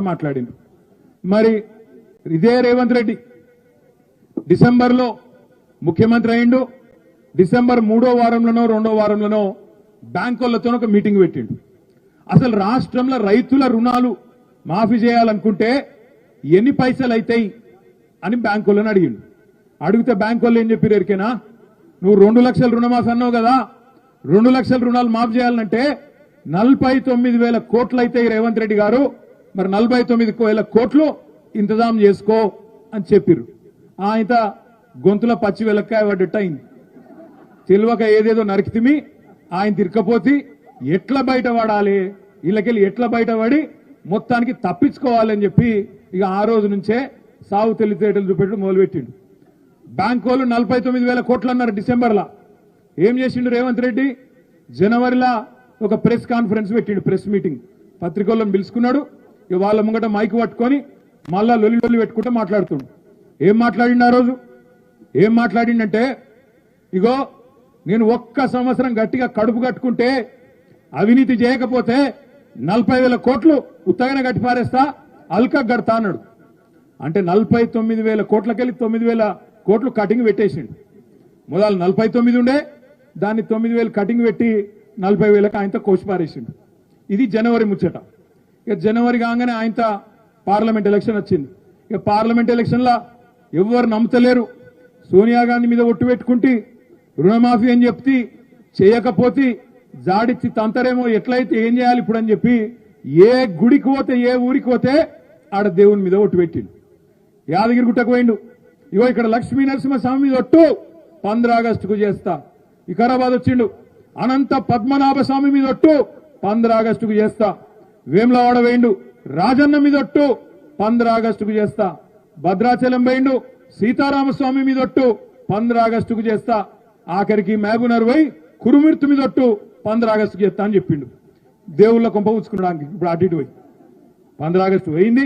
మాట్లాడింది. మరి ఇదే రేవంత్ రెడ్డి డిసెంబర్లో ముఖ్యమంత్రి అయిండు. డిసెంబర్ 3వ వారంలోనో 2వ వారంలోనో బ్యాంకులతో ఒక మీటింగ్ పెట్టిండు. అసలు రాష్ట్రంలో రైతుల రుణాలు మాఫీ చేయాలనుకుంటే ఎన్ని పైసలు అవుతాయి అని బ్యాంకులను అడిగిండు. అడిగితే బ్యాంకులు ఏం చెప్పారు ఎరికేనా, నువ్వు 2 లక్షల రుణమాఫీ అన్నావు కదా, 2 లక్షల రుణాలు మాఫీ చేయాలంటే 49,000 కోట్లు అవుతాయి రేవంత్ రెడ్డి గారు, మరి 49,000 కోట్లు ఇంతజాం చేసుకో అని చెప్పారు. ఆయన గొంతుల పచ్చి వెలక్కాయ పడ్డట్టు అయింది. తెలివక ఏదేదో నరికితిమి, ఆయన తిరకపోతే ఎట్లా బయట పడాలి, వీళ్ళకెళ్ళి ఎట్లా బయటపడి మొత్తానికి తప్పించుకోవాలని చెప్పి ఇక ఆ రోజు నుంచే సాగు తెలివితేటలు చూపెట్టడం మొదలుపెట్టిండు. బ్యాంకు వాళ్ళు 49,000 కోట్లు అన్నారు డిసెంబర్లో. ఏం చేసిండు రేవంత్ రెడ్డి, జనవరిలో ఒక ప్రెస్ కాన్ఫరెన్స్ పెట్టిండు, ప్రెస్ మీటింగ్, పత్రికలను పిలుచుకున్నాడు. ఇక వాళ్ళ ముంగట మైక్ పట్టుకొని మళ్ళా లొల్లి పెట్టుకుంటూ మాట్లాడుతుండు. ఏం మాట్లాడిండు ఆ రోజు, ఏం మాట్లాడిండంటే, ఇగో నేను ఒక్క సంవత్సరం గట్టిగా కడుపు కట్టుకుంటే అవినీతి చేయకపోతే 40,000 కోట్లు ఉత్తగానే కట్టి పారేస్తా, అల్కా గడతా అన్నాడు. అంటే 49,000 కోట్లకెళ్ళి 9,000 కోట్లు కటింగ్ పెట్టేసిండు. మొదలు 49 ఉండే, దాన్ని 9,000 కటింగ్ పెట్టి 40,000కి ఆయనతో కోసి పారేసిండు. ఇది జనవరి ముచ్చట. ఇక జనవరి కాగానే ఆయనతో పార్లమెంట్ ఎలక్షన్ వచ్చింది. ఇక పార్లమెంట్ ఎలక్షన్లో ఎవరు నమ్ముతలేరు. సోనియా గాంధీ మీద ఒట్టు పెట్టుకుంటే రుణమాఫీ అని చెప్తే చేయకపోతే జాడిచ్చి తంతరేమో, ఎట్లయితే ఏం చేయాలి ఇప్పుడు అని చెప్పి ఏ గుడికి పోతే ఏ ఊరికి పోతే ఆడ దేవుని మీద ఒట్టు పెట్టిండు. యాదగిరి గుట్టకు పోయిండు, ఇగో ఇక్కడ లక్ష్మీ నరసింహస్వామి మీద ఒట్టు 15 ఆగస్టుకు చేస్తా. వికారాబాద్ వచ్చిండు, అనంత పద్మనాభ స్వామి మీద ఒట్టు 15 ఆగస్టుకు చేస్తా. వేములవాడ వేయిండు, రాజన్న మీద ఒట్టు 15 ఆగస్టుకు చేస్తా. భద్రాచలం పోయిండు, సీతారామస్వామి మీద ఒట్టు 15 ఆగస్టుకు చేస్తా. ఆఖరికి మహబూబ్నగర్ పోయి కురుమిర్తు మీద ఒట్టు 15 ఆగస్టుకు చేస్తా అని చెప్పిండు. దేవుళ్ళ కొంప ఉంచుకున్నాడు. ఇప్పుడు అటు ఇటు పోయి 15 ఆగస్టు పోయింది,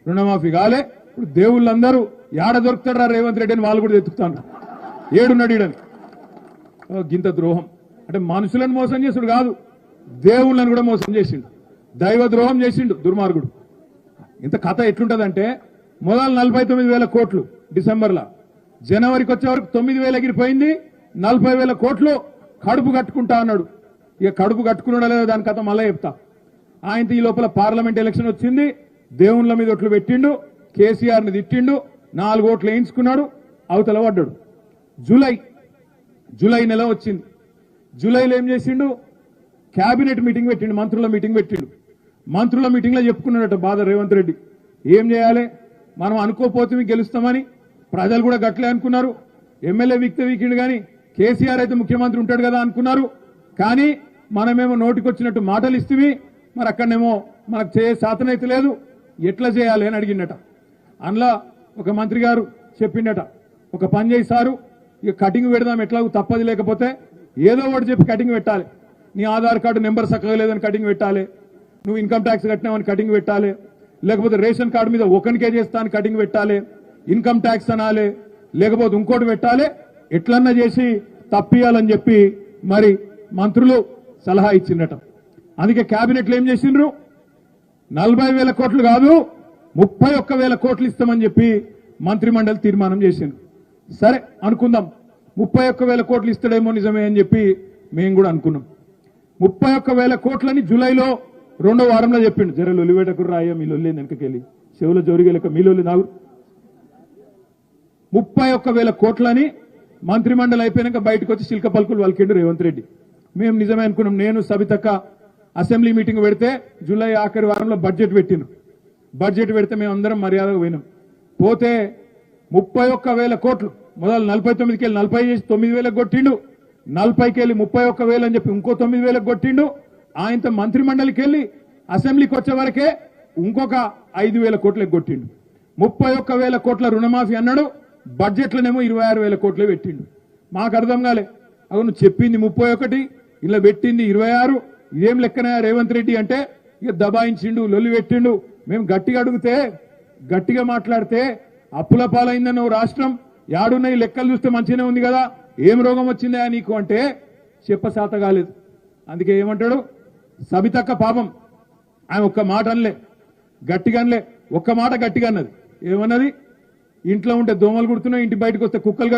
రుణమాఫీ కాలే. ఇప్పుడు దేవుళ్ళందరూ ఏడ దొరుకుతారా రేవంత్ రెడ్డి అని వాళ్ళు కూడా ఎత్తుకుతాను, ఏడున్నాడు ఈడని. గింత ద్రోహం అంటే మనుషులను మోసం చేసుడు కాదు, దేవుళ్ళని కూడా మోసం చేసిండు, దైవ ద్రోహం చేసిండు దుర్మార్గుడు. ఇంత కథ ఎట్లుంటదంటే, మొదలు 49,000 కోట్లు డిసెంబర్లో, జనవరికి వచ్చే వరకు 9,000 ఎగిరిపోయింది, 40,000 కోట్లు కడుపు కట్టుకుంటా అన్నాడు. ఇక కడుపు కట్టుకున్నాడా లేదా దాని కథ మళ్ళీ చెప్తా. ఆయన ఈ లోపల పార్లమెంట్ ఎలక్షన్ వచ్చింది, దేవుళ్ళ మీద ఒట్లు పెట్టిండు, కేసీఆర్ని తిట్టిండు, 4 ఓట్లు వేయించుకున్నాడు, అవతల పడ్డాడు. జూలై నెల వచ్చింది. జూలైలో ఏం చేసిండు, క్యాబినెట్ మీటింగ్ పెట్టిండు, మంత్రుల మీటింగ్ పెట్టిండు. మంత్రుల మీటింగ్లో చెప్పుకున్నాడట బాధ రేవంత్ రెడ్డి, ఏం చేయాలి, మనం అనుకోపోతే గెలుస్తామని ప్రజలు కూడా గట్లే అనుకున్నారు. ఎమ్మెల్యే వీకిండు కానీ కేసీఆర్ అయితే ముఖ్యమంత్రి ఉంటాడు కదా అనుకున్నారు. కానీ మనమేమో నోటికొచ్చినట్టు మాటలు ఇస్తేవి, మరి అక్కడనేమో మనకు శాతనైతే లేదు, ఎట్లా చేయాలి అని అడిగిండట. అందులో ఒక మంత్రి గారు చెప్పిండట, ఒక పని చేశారు, ఇక కటింగ్ పెడదాం, ఎట్లా తప్పది, లేకపోతే ఏదో ఒకటి చెప్పి కటింగ్ పెట్టాలి. నీ ఆధార్ కార్డు నెంబర్ చక్కగా లేదని కటింగ్ పెట్టాలి, నువ్వు ఇన్కమ్ ట్యాక్స్ కట్టినావని కటింగ్ పెట్టాలి, లేకపోతే రేషన్ కార్డు మీద 1 కేజీ చేస్తా అని కటింగ్ పెట్టాలి, ఇన్కమ్ ట్యాక్స్ అనాలి, లేకపోతే ఇంకోటి పెట్టాలి, ఎట్లన్నా చేసి తప్పియాలని చెప్పి మరి మంత్రులు సలహా ఇచ్చిండట. అందుకే క్యాబినెట్లో ఏం చేసిండ్రు, 40,000 కోట్లు కాదు 31,000 కోట్లు ఇస్తామని చెప్పి మంత్రిమండలి తీర్మానం చేసిండ్రు. సరే అనుకుందాం, 31,000 కోట్లు ఇస్తాడేమో నిజమే అని చెప్పి మేము కూడా అనుకున్నాం. 31,000 కోట్లని జూలైలో 2వ వారంలో చెప్పిండు. జర లొలివేటకు రాయ మీ లొల్లి వెనకకెళ్ళి చెవుల జోరిగేలక మీ లొల్లి నాగు. 31,000 కోట్లని మంత్రిమండలి అయిపోయినాక బయటకు వచ్చి శిల్క పలుకులు వలికిండు రేవంత్ రెడ్డి. మేము నిజమే అనుకున్నాం. నేను సబితక్క అసెంబ్లీ మీటింగ్ పెడితే జూలై ఆఖరి వారంలో బడ్జెట్ పెట్టిను. బడ్జెట్ పెడితే మేము అందరం మర్యాదగా పోయినాం. పోతే 31,000 కోట్లు మొదలు 49కి వెళ్ళి 40 చేసి 9,000 కొట్టిండు, 40కి వెళ్ళి 31,000 అని చెప్పి ఇంకో 9,000 కొట్టిండు. ఆయనతో మంత్రిమండలికి వెళ్ళి అసెంబ్లీకి వచ్చే వరకే ఇంకొక 5,000 కోట్లకు కొట్టిండు. 31,000 కోట్ల రుణమాఫీ అన్నాడు, బడ్జెట్లోనేమో 26,000 కోట్లు పెట్టిండు. మాకు అర్థం కాలే, అవు నువ్వు చెప్పింది 31, ఇలా పెట్టింది 26, ఇదేం లెక్కనా రేవంత్ రెడ్డి అంటే ఇక దబాయించిండు, లొల్లి పెట్టిండు. మేము గట్టిగా అడిగితే, గట్టిగా మాట్లాడితే అప్పుల పాలైందని నువ్వు రాష్ట్రం యాడున్నాయి లెక్కలు చూస్తే మంచిగానే ఉంది కదా, ఏం రోగం వచ్చిందా నీకు అంటే చెప్పసాత కాలేదు. అందుకే ఏమంటాడు సబితక్క, పాపం ఆమె ఒక్క మాట అనలే, గట్టిగానే ఒక్క మాట గట్టిగా అన్నది. ఏమన్నది? ఇంట్లో ఉంటే దోమలు కుడుతున్నాయి, ఇంటి బయటకు వస్తే కుక్కలు